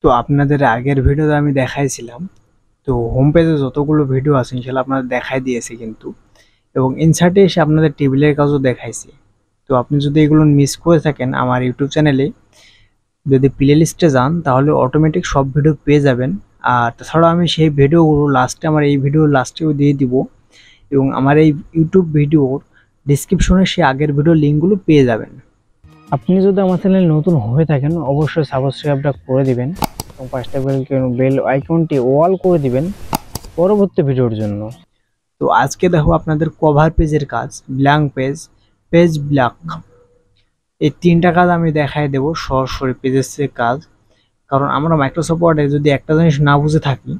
তো আপনাদের আগের ভিডিওতে আমি দেখাইছিলাম। তো হোম পেজে যতগুলো ভিডিও আছে ইনশাল্লাহ আপনাদের দেখাই দিয়েছে কিন্তু, এবং ইনসার্টে এসে আপনাদের টেবিলের কাজও দেখাইছি। তো আপনি যদি এগুলো মিস করে থাকেন আমার ইউটিউব চ্যানেলে যদি প্লে লিস্টে যান তাহলে অটোমেটিক সব ভিডিও পেয়ে যাবেন। আর তাছাড়াও আমি সেই ভিডিওগুলো লাস্টে আমার এই ভিডিওর লাস্টেও দিয়ে দিব, এবং আমার এই ইউটিউব ভিডিওর ডিসক্রিপশনে সেই আগের ভিডিওর লিঙ্কগুলো পেয়ে যাবেন। আপনি যদি আমার চ্যানেল নতুন হয়ে থাকেন অবশ্যই সাবস্ক্রাইবটা করে দিবেন এবং পাঁচটা বেল আইকনটি অল করে দিবেন পরবর্তী ভিডিওর জন্য। তো আজকে দেখো আপনাদের কভার পেজের কাজ, ব্ল্যাঙ্ক পেজ, পেজ ব্ল্যাক, এই তিনটা কাজ আমি দেখাই দেব সরাসরি পেজের কাজ। কারণ আমরা মাইক্রোসফট ওয়ার্ডে যদি একটা জিনিস না বুঝে থাকি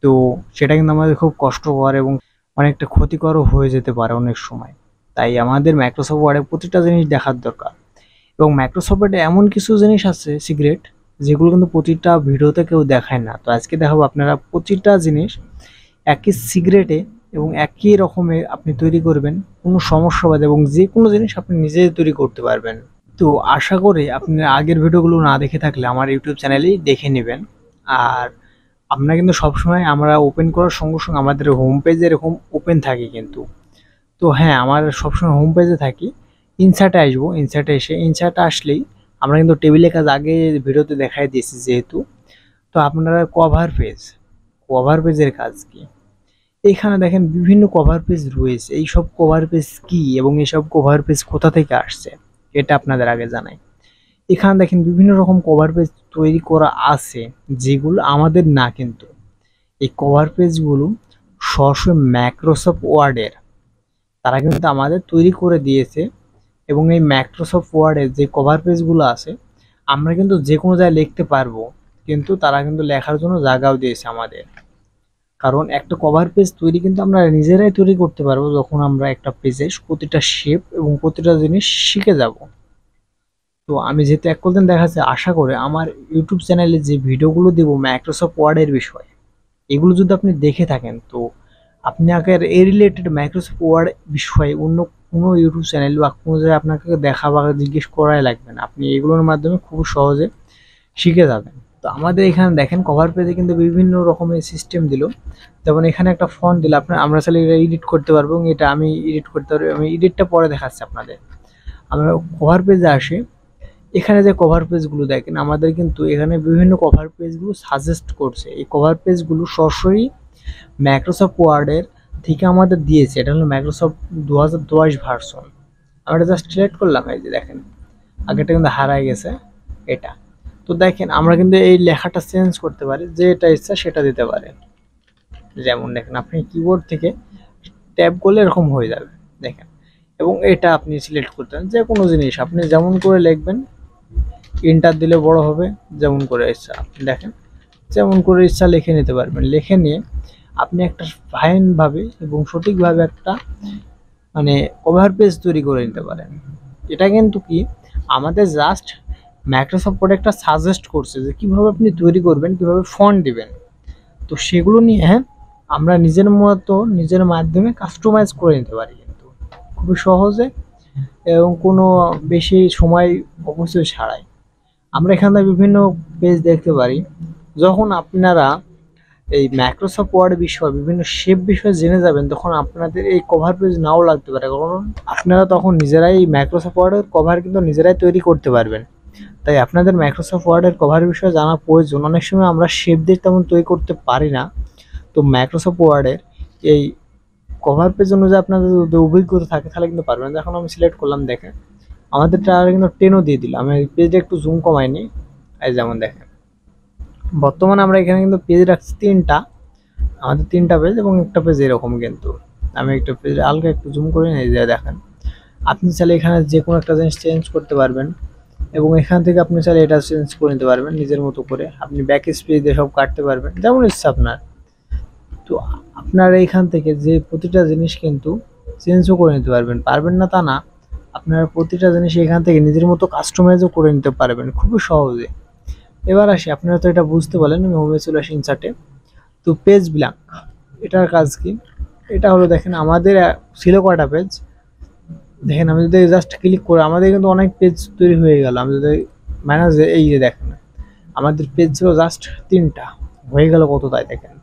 তো সেটা কিন্তু আমাদের খুব কষ্টকর এবং অনেকটা ক্ষতিকরও হয়ে যেতে পারে অনেক সময়। তাই আমাদের মাইক্রোসফট ওয়ার্ডে প্রতিটা জিনিস দেখার দরকার। এবং মাইক্রোসফটে এমন কিছু জিনিস আছে সিক্রেট যেগুলো কিন্তু প্রতিটা ভিডিওতে কেউ দেখায় না। তো আজকে দেখাবো আপনারা প্রতিটা জিনিস একই সিক্রেটে এবং একই রকমের আপনি তৈরি করবেন, কোনো সমস্যা বাদে, এবং যে কোনো জিনিস আপনি নিজেই তৈরি করতে পারবেন। তো আশা করি আপনি আগের ভিডিওগুলো না দেখে থাকলে আমার ইউটিউব চ্যানেলেই দেখে নেবেন। আর আমরা কিন্তু সবসময় আমরা ওপেন করার সঙ্গে সঙ্গে আমাদের হোম পেজ এরকম ওপেন থাকে কিন্তু। তো হ্যাঁ, আমার সবসময় হোম পেজে থাকি। ইনসার্টে আসবো, ইনসার্টে এসে ইনসার্টে আসলেই আমরা কিন্তু টেবিলের কাজ আগে ভিডিওতে দেখাই দিয়েছি যেহেতু। তো আপনারা কভার পেজের কাজ কি, এখানে দেখেন বিভিন্ন কভার পেজ রয়েছে। এই সব কভার পেজ কি এবং এইসব কভার পেজ কোথা থেকে আসছে এটা আপনাদের আগে জানাই। এখানে দেখেন বিভিন্ন রকম কভার পেজ তৈরি করা আছে যেগুলো আমাদের না, কিন্তু এই কভার পেজগুলো সরাসরি মাইক্রোসফট ওয়ার্ডের, তারা কিন্তু আমাদের তৈরি করে দিয়েছে। এবং এই মাইক্রোসফট ওয়ার্ডের যে কভার পেজগুলো আছে আমরা কিন্তু যে কোনো জায়গায় লিখতে পারবো, কিন্তু তারা কিন্তু লেখার জন্য জায়গাও দিয়েছে আমাদের। কারণ একটা কভার পেজ তৈরি কিন্তু আমরা নিজেরাই তৈরি করতে পারবো যখন আমরা একটা পেজে প্রতিটা শেপ এবং প্রতিটা জিনিস শিখে যাব। তো আমি যেহেতু এক কদিন দেখাচ্ছি, আশা করে আমার ইউটিউব চ্যানেলে যে ভিডিওগুলো দেবো মাইক্রোসফট ওয়ার্ডের বিষয়ে, এগুলো যদি আপনি দেখে থাকেন তো আপনি আগে এই রিলেটেড মাইক্রোসফট ওয়ার্ড বিষয়ে অন্য কোনো ইউটিউব চ্যানেল বা কোনো জায়গায় আপনাকে দেখা বা জিজ্ঞেস করাই লাগবে না, আপনি এগুলোর মাধ্যমে খুব সহজে শিখে যাবেন। তো আমাদের এখানে দেখেন কভার পেজে কিন্তু বিভিন্ন রকমের সিস্টেম দিল। যেমন এখানে একটা ফন্ট দিল, আমরা চাইলে এটা এডিট করতে পারবো, এবং এটা আমি এডিট করতে পারবো, আমি এডিটটা পরে দেখাচ্ছি আপনাদের। আমরা কভার পেজে আসি, এখানে যে কভার পেজগুলো দেখেন আমাদের কিন্তু এখানে বিভিন্ন কভার পেজগুলো সাজেস্ট করছে। এই কভার পেজগুলো সরাসরি মাইক্রোসফট ওয়ার্ডের থেকে আমাদের দিয়েছে। এটা হলো মাইক্রোসফট 2010 ভার্সন। আমরা জাস্ট সিলেক্ট করলাম, এই যে দেখেন আগেটা কিন্তু হারাই গেছে এটা। তো দেখেন আমরা কিন্তু এই লেখাটা চেঞ্জ করতে পারি, যে এটা ইচ্ছা সেটা দিতে পারে। যেমন দেখেন আপনি কিবোর্ড থেকে ট্যাব করলে এরকম হয়ে যাবে দেখেন। এবং এটা আপনি সিলেক্ট করতেন যে কোনো জিনিস আপনি যেমন করে লিখবেন, এন্টার দিলে বড় হবে, যেমন করে ইচ্ছা আপনি দেখেন যেমন করে ইচ্ছা লিখে নিতে পারবেন। লিখে নিয়ে আপনি একটা ফাইনভাবে এবং সঠিকভাবে একটা মানে কভার পেজ তৈরি করে নিতে পারেন। এটা কিন্তু কি আমাদের জাস্ট মাইক্রোসফট প্রোডাক্টটা সাজেস্ট করছে যে কীভাবে আপনি তৈরি করবেন, কীভাবে ফন্ট দিবেন। তো সেগুলো নিয়ে আমরা নিজের মতো নিজের মাধ্যমে কাস্টমাইজ করে নিতে পারি কিন্তু খুবই সহজে এবং কোনো বেশি সময় অপচয় ছাড়াই। আমরা এখানে বিভিন্ন পেজ দেখতে পারি। যখন আপনারা এই মাইক্রোসফট ওয়ার্ড বিষয় বিভিন্ন শেপ বিষয়ে জেনে যাবেন তখন আপনাদের এই কভার পেজ নাও লাগতে পারে, কারণ আপনারা তখন নিজেরাই মাইক্রোসফট ওয়ার্ডের কভার কিন্তু নিজেরাই তৈরি করতে পারবেন। তাই আপনাদের মাইক্রোসফট ওয়ার্ডের কভার বিষয়ে জানা প্রয়োজন। অনেক সময় আমরা শেপ দিয়ে তেমন তৈরি করতে পারি না। তো মাইক্রোসফট ওয়ার্ডের এই কভার পেজ অনুযায়ী আপনাদের যদি অভিজ্ঞতা থাকে তাহলে কিন্তু পারবেন। এখন আমি সিলেক্ট করলাম, দেখেন আমাদেরটা কিন্তু 10ও দিয়ে দিল। আমি পেজটা একটু জুম কমাইনি, এই যেমন দেখেন বর্তমানে আমরা এখানে কিন্তু পেজ রাখছি তিনটা, আমাদের তিনটা পেজ এবং একটা পেজ এরকম। কিন্তু আমি একটা পেজ হালকা একটু জুম করে নিয়ে যাই, দেখেন আপনি চাইলে এখানে যে কোনো একটা জিনিস চেঞ্জ করতে পারবেন এবং এখান থেকে আপনি চাইলে এটা চেঞ্জ করে নিতে পারবেন নিজের মতো করে। আপনি ব্যাক স্পেস দিয়ে সব কাটতে পারবেন যেমন ইচ্ছা আপনার। তো আপনারা এইখান থেকে যে প্রতিটা জিনিস কিন্তু চেঞ্জও করে নিতে পারবেন, পারবেন না তা না, আপনারা প্রতিটা জিনিস এখান থেকে নিজের মতো কাস্টমাইজও করে নিতে পারবেন খুবই সহজে। এবার আসি, আপনারা তো এটা বুঝতে পারলেন। আমি হোমে চলে আসি ইনসার্টে। তো পেজ ব্ল্যাঙ্ক এটার কাজ কি, এটা হলো দেখেন আমাদের ছিল কয়টা পেজ, দেখেন আমি যদি জাস্ট ক্লিক করে আমাদের কিন্তু অনেক পেজ তৈরি হয়ে গেল। আমি যদি মাইনাস এই যে দেখেন আমাদের পেজ ছিল জাস্ট 3টা, হয়ে গেল কত তাই দেখেন।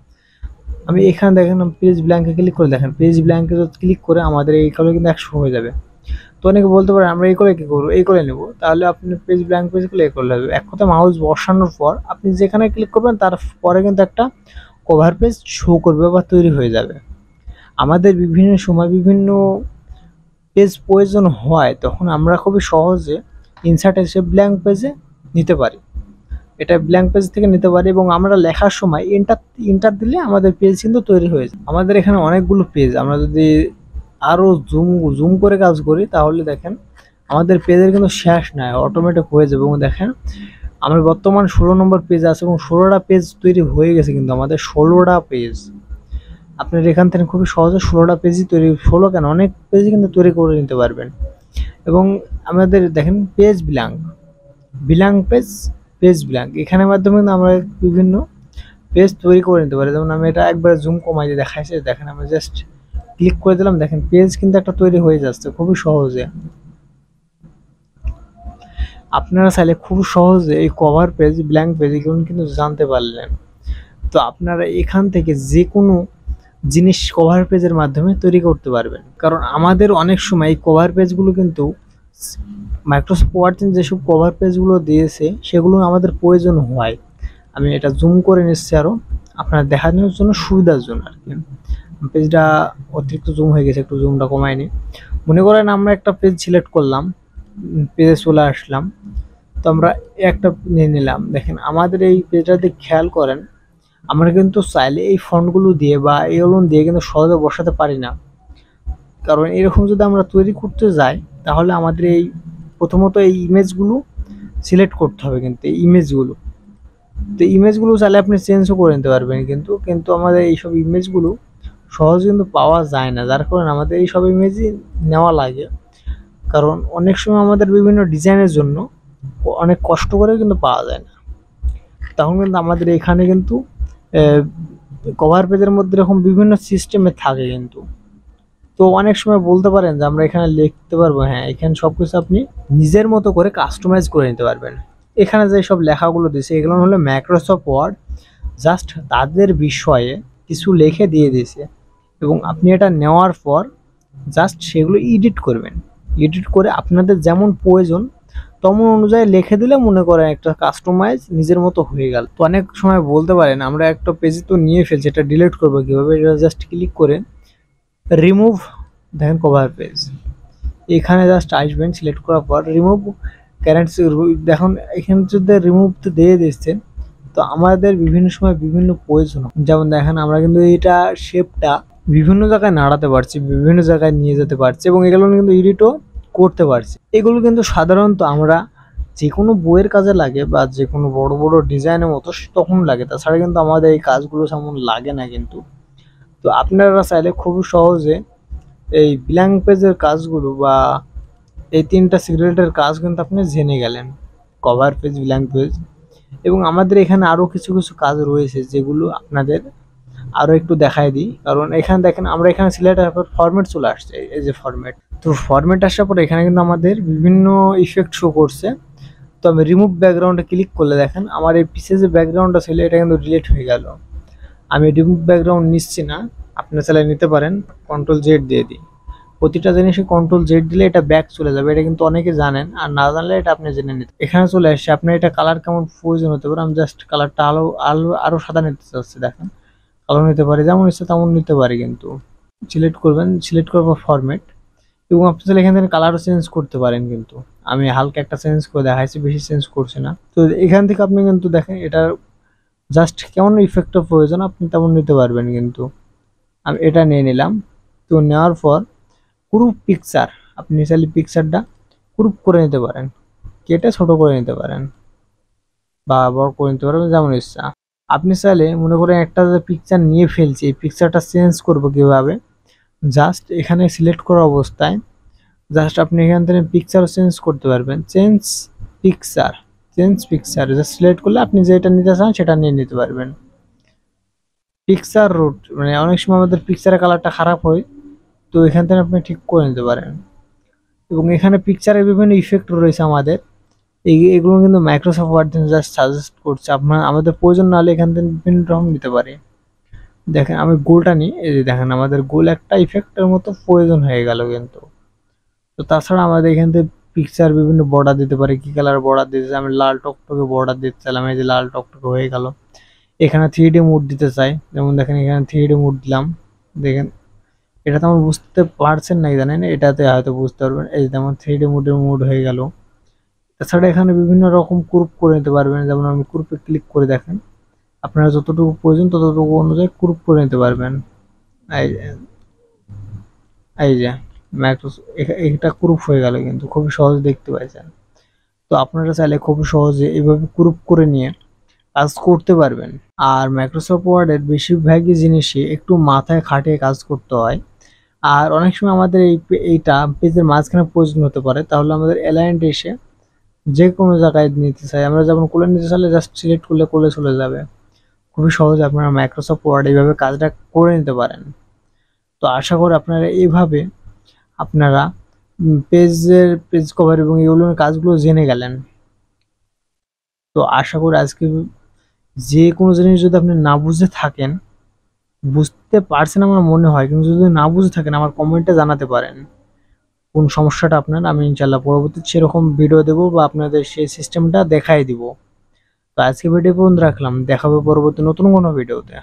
আমি এখানে দেখেন পেজ ব্ল্যাঙ্কে ক্লিক করে দেখেন, পেজ ব্ল্যাঙ্কে ক্লিক করে আমাদের এই কলে কিন্তু 100 হয়ে যাবে। তো অনেকে বলতে পারে আমরা এই করে কী করবো, এই করে নেবো, তাহলে আপনি পেজ ব্ল্যাঙ্ক পেজ করলে এই করলে হবে। এক কথা মাউস বসানোর পর আপনি যেখানে ক্লিক করবেন তারপরে কিন্তু একটা কভার পেজ শো করবে বা তৈরি হয়ে যাবে। আমাদের বিভিন্ন সময় বিভিন্ন পেজ প্রয়োজন হয়, তখন আমরা খুবই সহজে ইনসার্ট এসে ব্ল্যাঙ্ক পেজে নিতে পারি, এটা ব্ল্যাঙ্ক পেজ থেকে নিতে পারি। এবং আমরা লেখার সময় ইন্টার দিলে আমাদের পেজ কিন্তু তৈরি হয়ে যায়। আমাদের এখানে অনেকগুলো পেজ, আমরা যদি আরও জুম করে কাজ করি তাহলে দেখেন আমাদের পেজের কিন্তু শেষ নাই, অটোমেটিক হয়ে যাবে। এবং দেখেন আমার বর্তমান 16 নম্বর পেজ আছে এবং 16টা পেজ তৈরি হয়ে গেছে, কিন্তু আমাদের 16টা পেজ। আপনার এখান থেকে খুবই সহজে 16টা পেজই তৈরি, 16 কেন অনেক পেজই কিন্তু তৈরি করে নিতে পারবেন। এবং আমাদের দেখেন পেজ ব্ল্যাঙ্ক পেজ ব্ল্যাঙ্ক, এখানের মাধ্যমে আমরা বিভিন্ন পেজ তৈরি করে নিতে পারি। যেমন আমি এটা একবার জুম কমাই দিয়ে দেখাইছি, দেখেন আমি জাস্ট ক্লিক করে দিলাম, দেখেন পেজ কিন্তু একটা তৈরি হয়ে যাচ্ছে খুবই সহজে। আপনারা চাইলে খুব সহজে এই কভার পেজ ব্ল্যাঙ্ক পেজ এগুলো কিন্তু জানতে পারলেন। তো আপনারা এখান থেকে যে কোনো জিনিস কভার পেজের মাধ্যমে তৈরি করতে পারবেন, কারণ আমাদের অনেক সময় এই কভার পেজগুলো কিন্তু মাইক্রোসফট ওয়ার্ড যেসব কভার পেজগুলো দিয়েছে সেগুলো আমাদের প্রয়োজন হয়। আমি এটা জুম করে নিচ্ছি আরও আপনার দেখানোর জন্য, সুবিধার জন্য আর কি। পেজটা অতিরিক্ত জুম হয়ে গেছে, একটু জুমটা কমাই নি। মনে করেন আমরা একটা পেজ সিলেক্ট করলাম, পেজে চলে আসলাম, তো আমরা একটা নিয়ে নিলাম। দেখেন আমাদের এই পেজটাতে খেয়াল করেন, আমরা কিন্তু চাইলে এই ফন্টগুলো দিয়ে বা এগুলো দিয়ে কিন্তু সহজে বসাতে পারি না, কারণ এরকম যদি আমরা তৈরি করতে যাই তাহলে আমাদের এই প্রথমত এই ইমেজগুলো সিলেক্ট করতে হবে, কিন্তু এই ইমেজগুলো চাইলে আপনি চেঞ্জও করে নিতে পারবেন, কিন্তু আমাদের এইসব ইমেজগুলো সহজে কিন্তু পাওয়া যায় না, যার কারণে আমাদের এইসব ইমেজই নেওয়া লাগে। কারণ অনেক সময় আমাদের বিভিন্ন ডিজাইনের জন্য অনেক কষ্ট করে কিন্তু পাওয়া যায় না, তখন কিন্তু আমাদের এখানে কিন্তু কভার পেজের মধ্যে এরকম বিভিন্ন সিস্টেমে থাকে কিন্তু। তো অনেক সময় বলতে পারেন যে আমরা এখানে লিখতে পারবো, হ্যাঁ এখানে সবকিছু আপনি নিজের মতো করে কাস্টমাইজ করে নিতে পারবেন। এখানে যে সব লেখাগুলো দিয়েছে এগুলো হলো মাইক্রোসফট ওয়ার্ড জাস্ট তাদের বিষয়ে কিছু লিখে দিয়ে দিয়েছে, এবং আপনি এটা নেওয়ার পর জাস্ট সেগুলো এডিট করবেন, এডিট করে আপনাদের যেমন প্রয়োজন তেমন অনুযায়ী লিখে দিলে মনে করেন একটা কাস্টমাইজ নিজের মতো হয়ে গেল। তো অনেক সময় বলতে পারেন আমরা একটা পেজ তো নিয়ে ফেলছি, এটা ডিলিট করবো কীভাবে, এটা জাস্ট ক্লিক করে রিমুভ, দেখেন কভার পেজ এখানে জাস্ট আসবেন, সিলেক্ট করার পর রিমুভ কারেন্ট, দেখুন এখানে যদি রিমুভ তো দিয়ে দিচ্ছেন, তো আমাদের বিভিন্ন সময় বিভিন্ন প্রয়োজন, যেমন দেখেন আমরা কিন্তু এটা শেপটা বিভিন্ন জায়গায় নাড়াতে পারছি, বিভিন্ন জায়গায় নিয়ে যেতে পারছি, এবং এগুলো কিন্তু এডিটও করতে পারছি। এগুলো কিন্তু সাধারণত আমরা যে কোনো বইয়ের কাজে লাগে বা যে কোনো বড় বড় ডিজাইনের মতো তখন লাগে, তাছাড়া কিন্তু আমাদের এই কাজগুলো তেমন লাগে না কিন্তু। তো আপনারা চাইলে খুব সহজে এই ব্ল্যাঙ্ক পেজের কাজগুলো বা এই 3টা সিক্রেটের কাজ কিন্তু আপনি জেনে গেলেন, কভার পেজ, ব্ল্যাঙ্ক পেজ। এবং আমাদের এখানে আরও কিছু কাজ রয়েছে যেগুলো আপনাদের আরও একটু দেখাই দিই, কারণ এখানে দেখেন আমরা এখানে সিলেক্ট হওয়ার পর ফরম্যাট চলে আসছে, এই যে ফরম্যাট। তো ফরম্যাট আসার পর এখানে কিন্তু আমাদের বিভিন্ন ইফেক্ট শো করছে। তো আমি রিমুভ ব্যাকগ্রাউন্ডে ক্লিক করলে দেখেন আমার এই পিছে যে ব্যাকগ্রাউন্ডটা ছিল এটা কিন্তু ডিলিট হয়ে গেল। আমি রিমুভ ব্যাকগ্রাউন্ড নিচ্ছি না, আপনি চাইলে নিতে পারেন, Ctrl Z দিয়ে দিই। প্রতিটা জিনিসে Ctrl Z দিলে এটা ব্যাক চলে যাবে, এটা কিন্তু অনেকে জানেন, আর না জানলে এটা আপনি জেনে নিতে। এখানে চলে আসছে, আপনার এটা কালার কেমন প্রয়োজন হতে পারে, আমি জাস্ট কালারটা আরো সাদা নিতে চাচ্ছি, দেখেন কালো নিতে পারি, যেমন ইচ্ছে তেমন নিতে পারি। কিন্তু সিলেক্ট করবেন, সিলেক্ট করবো ফরম্যাট, এবং আপনি চাইলে এখান থেকে কালারও চেঞ্জ করতে পারেন, কিন্তু আমি হালকা একটা চেঞ্জ করে দেখাইছি, বেশি চেঞ্জ করছি না। তো এখান থেকে আপনি কিন্তু দেখেন এটা জাস্ট কেমন ইফেক্টের প্রয়োজন আপনি তেমন নিতে পারবেন। কিন্তু আমি এটা নিয়ে নিলাম। তো নেওয়ার পর গ্রুপ পিকচার, আপনি চাইলে পিকচারটা গ্রুপ করে নিতে পারেন, কেটে ছোট করে নিতে পারেন বা বড় করে নিতে পারেন, যেমন ইচ্ছা। আপনি চাইলে মনে করেন একটা পিকচার নিয়ে ফেলছি, এই পিকচারটা চেঞ্জ করবো কিভাবে, জাস্ট এখানে সিলেক্ট করা অবস্থায় জাস্ট আপনি এখান থেকে পিকচার চেঞ্জ করতে পারবেন, চেঞ্জ পিকচার জাস্ট সিলেক্ট করলে আপনি যেটা নিতে চান সেটা নিয়ে নিতে পারবেন। পিকচার রুট, মানে অনেক সময় আমাদের পিকচারের কালারটা খারাপ হয়, তো এখান থেকে আপনি ঠিক করে নিতে পারেন। এবং এখানে পিকচারের বিভিন্ন ইফেক্ট রয়েছে আমাদের, এগুলো কিন্তু মাইক্রোসফট ওয়ার্ড জাস্ট সাজেস্ট করছে, আপনার আমাদের প্রয়োজন না হলে এখান থেকে বিভিন্ন রকম নিতে পারে। দেখেন আমি গোলটা নিই, এই যে দেখেন আমাদের গোল একটা ইফেক্টের মতো প্রয়োজন হয়ে গেল কিন্তু। তো তাছাড়া আমাদের এখান থেকে পিকচার বিভিন্ন বর্ডার দিতে পারে, কি কালার বর্ডার দিতে আমি লাল টকটকে বর্ডার দিতে চাইলাম, এই যে লাল টকটকে হয়ে গেল। এখানে 3D মোড দিতে চাই, যেমন দেখেন এখানে 3D মোড দিলাম। দেখেন এটা তো আমার বুঝতে পারছেন না জানেন, এটাতে হয়তো বুঝতে পারবেন। এই যেমন 3D মোডের মোড হয়ে গেল। তাছাড়া এখানে বিভিন্ন রকম গ্রুপ করে নিতে পারবেন, যেমন আমি গ্রুপে ক্লিক করে দেখেন আপনারা যতটুকু প্রয়োজন ততটুকু অনুযায়ী গ্রুপ করে নিতে পারবেন। এই এই যে মাইক্রোসফট এটা গ্রুপ হয়ে গেল, কিন্তু খুবই সহজ দেখতে পাচ্ছেন। তো আপনারা চাইলে খুব সহজে এইভাবে গ্রুপ করে নিয়ে কাজ করতে পারবেন। আর মাইক্রোসফট ওয়ার্ডের বেশিরভাগই জিনিসই একটু মাথায় খাটিয়ে কাজ করতে হয়। আর অনেক সময় আমাদের এইটা পেজের মাঝখানে প্রয়োজন হতে পারে, তাহলে আমাদের অ্যালাইন্ড এসে যে কোনো জায়গায় নিতে চাই, আমরা যেমন কোলে নিতে চাইলে জাস্ট সিলেক্ট করলে কোলে চলে যাবে। খুবই সহজে আপনারা মাইক্রোসফট ওয়ার্ড এইভাবে কাজটা করে নিতে পারেন। তো আশা করি আপনারা এইভাবে আপনারা পেজ কভার এবং এগুলো কাজগুলো জেনে গেলেন। তো আশা করি আজকে যে কোনো জিনিস যদি আপনি না বুঝে থাকেন, বুঝতে পারছেন আমার মনে হয়, কিন্তু যদি না বুঝে থাকেন আমার কমেন্টে জানাতে পারেন কোন সমস্যাটা আপনার। আমি ইনশাল্লাহ পরবর্তীতে সেরকম ভিডিও দেবো বা আপনাদের সেই সিস্টেমটা দেখাই দিব। তো আজকে ভিডিও পর্যন্ত রাখলাম, দেখাবো পরবর্তী নতুন কোনো ভিডিওতে।